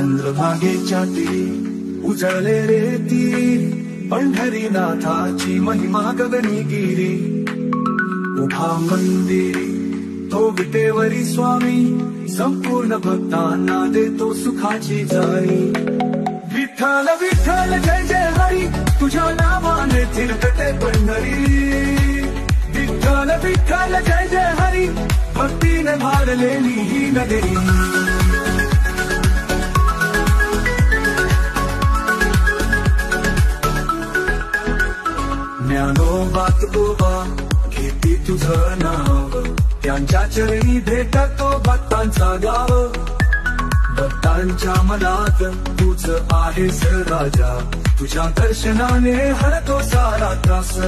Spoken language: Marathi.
चंद्रभागेच्या तीरी उजळले रे तीरी, पंढरीनाथाची महिमा गगनीगिरी. उभा मंदिरी तो विटेवरी स्वामी, संपूर्ण भक्तांना देतो सुखाची जाळी. विठ्ठल विठ्ठल जय जय हरी, तुझ्या नावाने थिरकते पंढरी. विठ्ठल विठ्ठल जय जय हरी, भक्तीने भारलेली ही नगरी. ज्ञानोबा तुकोबा घेती तुझं नाव, त्यांच्या चरणी भेटतो भक्तांचा गाव. भक्तांच्या मनात तूच आहेस राजा, तुझ्या दर्शनाने हरतो सारा त्रास.